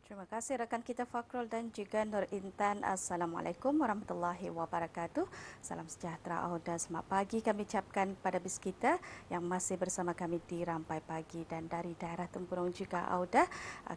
Terima kasih rakan kita Fakrul dan juga Nur Intan. Assalamualaikum warahmatullahi wabarakatuh. Salam sejahtera Auda. Selamat pagi kami ucapkan kepada bis kita yang masih bersama kami di Rampai Pagi, dan dari daerah Tempurung juga Auda.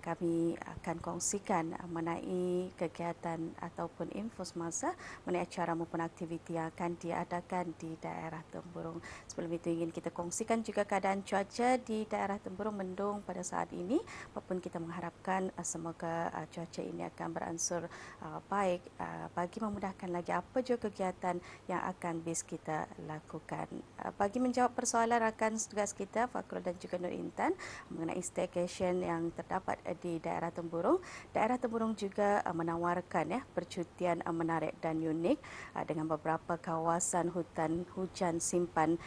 Kami akan kongsikan mengenai kegiatan ataupun info semasa mengenai acara maupun aktiviti yang akan diadakan di daerah Tempurung. Sebelum itu ingin kita kongsikan juga keadaan cuaca di daerah Tempurung. Mendung pada saat ini, apapun kita mengharapkan semoga cuaca ini akan beransur baik bagi memudahkan lagi apa juga kegiatan yang akan bis kita lakukan. Bagi menjawab persoalan rakan tugas kita Fakrul dan juga Nur Intan mengenai staycation yang terdapat di daerah Tempurung. Daerah Tempurung juga menawarkan percutian menarik dan unik dengan beberapa kawasan hutan hujan simpan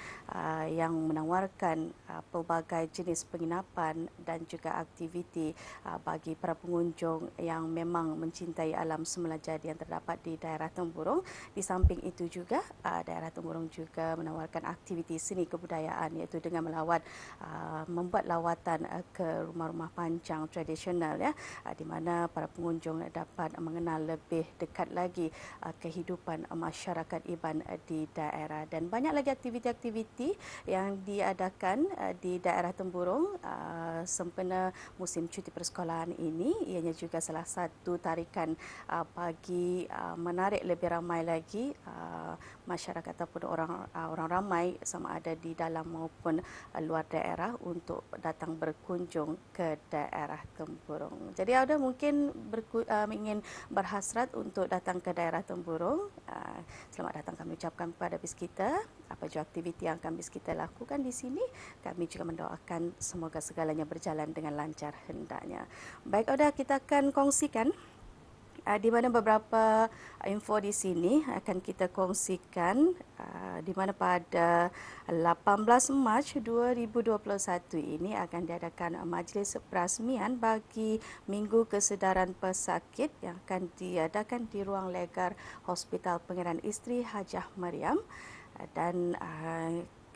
yang menawarkan pelbagai jenis penginapan dan juga aktiviti bagi para pengunjung yang memang mencintai alam semula jadi yang terdapat di daerah Tempurung. Di samping itu juga daerah Tempurung juga menawarkan aktiviti seni kebudayaan, iaitu dengan membuat lawatan ke rumah-rumah pancang tradisional di mana para pengunjung dapat mengenal lebih dekat lagi kehidupan masyarakat Iban di daerah, dan banyak lagi aktiviti-aktiviti yang diadakan di daerah Tempurung sempena musim cuti persekolahan ini. Ianya juga salah satu tarikan bagi menarik lebih ramai lagi masyarakat ataupun orang ramai sama ada di dalam maupun luar daerah untuk datang berkunjung ke daerah Tempurung. Jadi ada mungkin ingin berhasrat untuk datang ke daerah Tempurung. Selamat datang kami ucapkan kepada bis kita. Apa juga aktiviti yang akan bis kita lakukan di sini, kami juga mendoakan semoga segalanya berjalan dengan lancar hendaknya. Baik, Oda, kita akan kongsikan di mana beberapa info di sini akan kita kongsikan, di mana pada 18 Mac 2021 ini akan diadakan majlis perasmian bagi Minggu Kesedaran Pesakit yang akan diadakan di ruang legar Hospital Pangeran Isteri Hajah Mariam, dan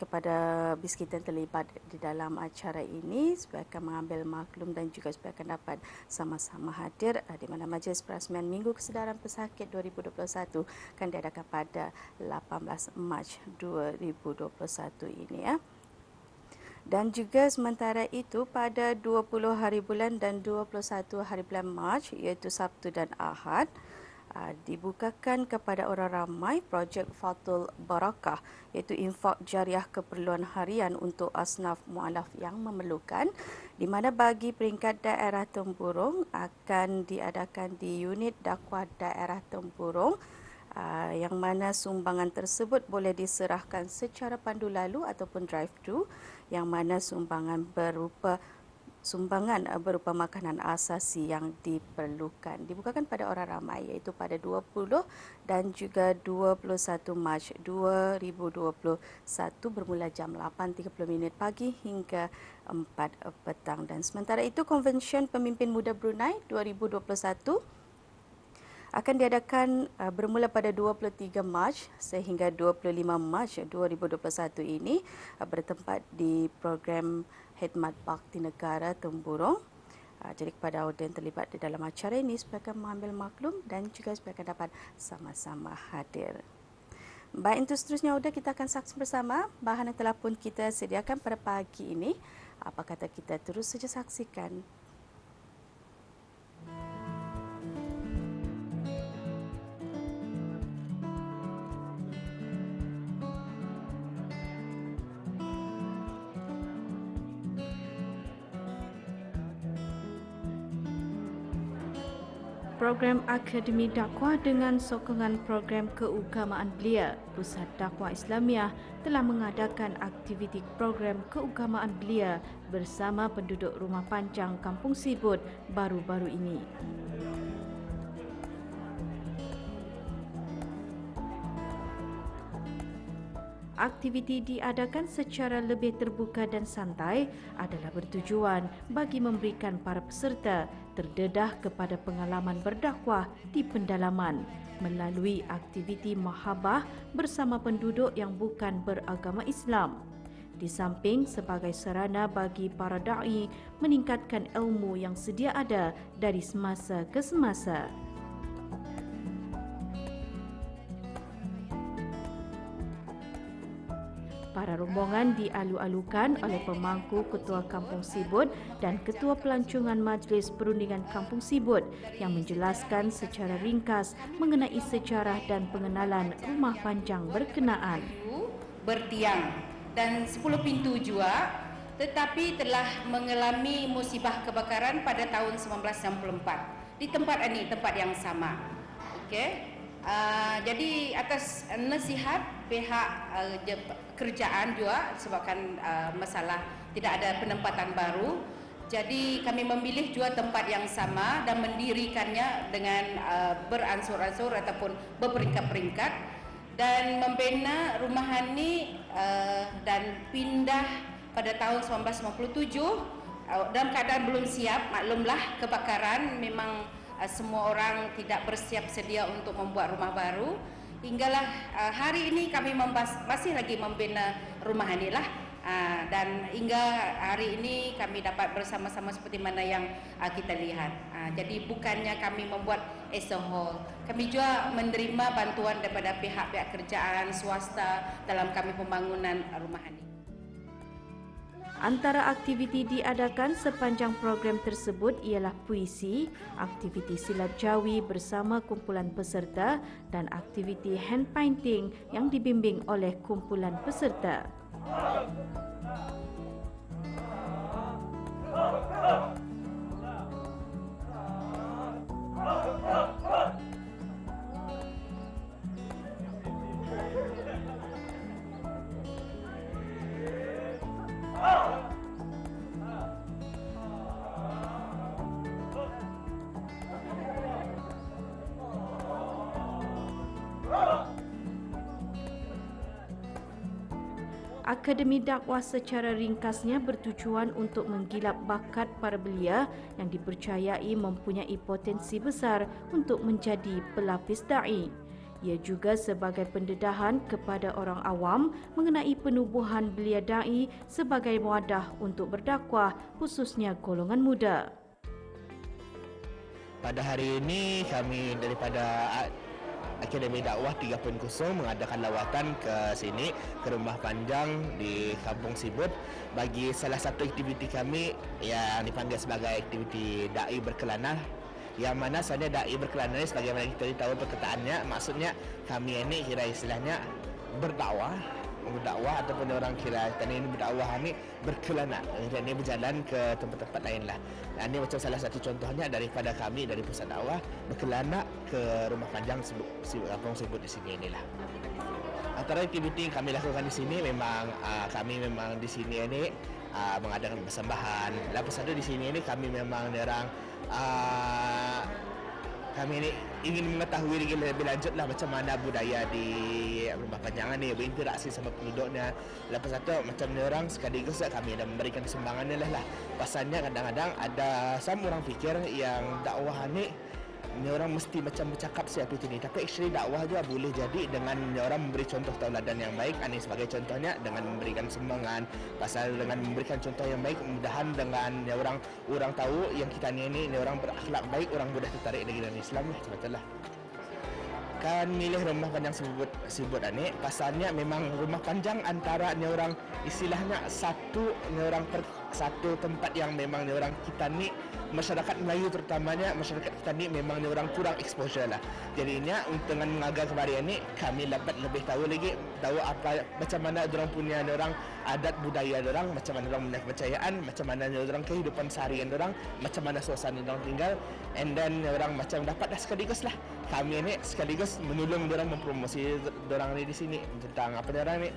kepada bis kita yang terlibat di dalam acara ini supaya akan mengambil maklum dan juga supaya akan dapat sama-sama hadir di mana majlis perasmian Minggu Kesedaran Pesakit 2021 akan diadakan pada 18 Mac 2021 ini Dan juga sementara itu pada 20 hari bulan dan 21 hari bulan Mac, iaitu Sabtu dan Ahad, dibukakan kepada orang ramai projek Fatul Barakah, iaitu infak jariah keperluan harian untuk asnaf mualaf yang memerlukan, di mana bagi peringkat daerah Tempurung akan diadakan di unit dakwah daerah Tempurung, yang mana sumbangan tersebut boleh diserahkan secara pandu lalu ataupun drive-thru, yang mana sumbangan berupa makanan asasi yang diperlukan dibukakan pada orang ramai, iaitu pada 20 dan juga 21 Mac 2021 bermula jam 8.30 pagi hingga 4 petang. Dan sementara itu, Konvensyen Pemimpin Muda Brunei 2021 akan diadakan bermula pada 23 Mac sehingga 25 Mac 2021 ini bertempat di program Khidmat Bakti Negara Tempurung. Jadi kepada audiens yang terlibat di dalam acara ini supaya akan mengambil maklum dan juga supaya akan dapat sama-sama hadir. Baik, untuk seterusnya Auda, kita akan saksikan bersama bahan yang telah pun kita sediakan pada pagi ini. Apa kata kita terus saja saksikan. Program Akademi Dakwah dengan sokongan program keagamaan belia, Pusat Dakwah Islamiah telah mengadakan aktiviti program keagamaan belia bersama penduduk Rumah Pancang Kampung Sibut baru-baru ini. Aktiviti diadakan secara lebih terbuka dan santai adalah bertujuan bagi memberikan para peserta terdedah kepada pengalaman berdakwah di pendalaman melalui aktiviti mahabah bersama penduduk yang bukan beragama Islam. Di samping sebagai sarana bagi para da'i meningkatkan ilmu yang sedia ada dari semasa ke semasa. Para rombongan dialu-alukan oleh pemangku Ketua Kampung Sibut dan Ketua Pelancongan Majlis Perundingan Kampung Sibut yang menjelaskan secara ringkas mengenai sejarah dan pengenalan rumah panjang berkenaan. Bertiang dan 10 pintu juga, tetapi telah mengalami musibah kebakaran pada tahun 1964 di tempat ini, tempat yang sama. Okey. Jadi atas nasihat pihak kerjaan juga sebabkan masalah tidak ada penempatan baru, jadi kami memilih juga tempat yang sama dan mendirikannya dengan beransur-ansur ataupun berperingkat-peringkat dan membina rumahan ini dan pindah pada tahun 1997 dalam keadaan belum siap. Maklumlah kebakaran memang semua orang tidak bersiap sedia untuk membuat rumah baru. Hinggalah hari ini kami masih lagi membina rumah inilah, dan hingga hari ini kami dapat bersama-sama seperti mana yang kita lihat. Jadi bukannya kami membuat as a whole, kami juga menerima bantuan daripada pihak-pihak kerjaan swasta dalam kami pembangunan rumah ini. Antara aktiviti diadakan sepanjang program tersebut ialah puisi, aktiviti silat jawi bersama kumpulan peserta dan aktiviti hand painting yang dibimbing oleh kumpulan peserta. Akademi Dakwah secara ringkasnya bertujuan untuk menggilap bakat para belia yang dipercayai mempunyai potensi besar untuk menjadi pelapis da'i. Ia juga sebagai pendedahan kepada orang awam mengenai penubuhan belia da'i sebagai wadah untuk berdakwah, khususnya golongan muda. Pada hari ini kami daripada Akademi Dakwah 3.0 mengadakan lawatan ke sini, ke rumah panjang di Kampung Sibut bagi salah satu aktiviti kami yang dipanggil sebagai aktiviti da'i berkelana, yang mana sebenarnya da'i berkelana ini sebagaimana kita tahu perkataannya, maksudnya kami ini kira istilahnya berdakwah ataupun orang kira tadi ini berdakwah ini berkelana, dan ini berjalan ke tempat-tempat lain lah. Dan ini macam salah satu contohnya daripada kami dari pusat dakwah berkelana ke rumah panjang Kampung Sibut di sini inilah. Antara aktiviti yang kami lakukan di sini memang kami memang di sini ini mengadakan persembahan. Lepas itu di sini ini kami memang orang kami ini ingin mengetahui lebih lanjut lah macam mana budaya di rumah panjang ni, berinteraksi sama penduduknya. Lepas itu macam ni orang sekaligus kami ada memberikan sumbangan ni lah. Pasalnya kadang-kadang ada sama orang fikir yang dakwah ni orang mesti macam bercakap siapa itu ni, tapi actually dakwah juga boleh jadi dengan orang memberi contoh tauladan yang baik. Ini sebagai contohnya dengan memberikan sumbangan. Pasal dengan memberikan contoh yang baik, mudahan dengan orang tahu yang kita ni orang berakhlak baik, orang mudah tertarik dengan Islam lah, sebetulnya. Kan milih rumah panjang Sibut ni, pasalnya memang rumah panjang antara ni orang istilahnya satu tempat yang memang ni orang kita ni masyarakat Melayu terutamanya masyarakat kita ni memang ni orang kurang exposure lah. Jadinya dengan mengajar kemarin ni kami dapat lebih tahu apa macam mana orang punya orang adat budaya orang, macam mana orang punya kepercayaan, macam mana orang kehidupan seharian orang, macam mana suasana orang tinggal, and then orang macam dapat dah sekaligus lah kami ni sekaligus menolong orang mempromosi orang ni di sini tentang apa orang ni.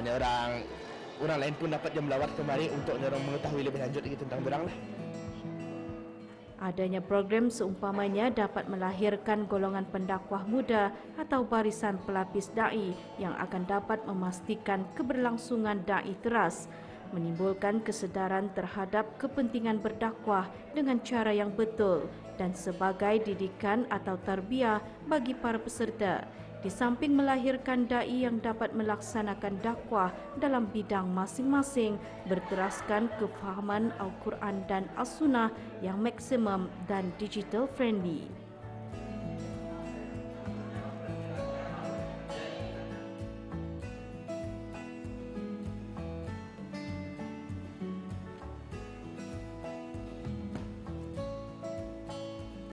Ni orang lain pun dapat melawat kemari untuk orang mengetahui lebih lanjut lagi tentang orang lah. Adanya program seumpamanya dapat melahirkan golongan pendakwah muda atau barisan pelapis da'i yang akan dapat memastikan keberlangsungan da'i teras, menimbulkan kesedaran terhadap kepentingan berdakwah dengan cara yang betul dan sebagai didikan atau tarbiyah bagi para peserta. di samping melahirkan dai yang dapat melaksanakan dakwah dalam bidang masing-masing, berteraskan kefahaman Al-Quran dan As-Sunnah yang maksimum dan digital friendly.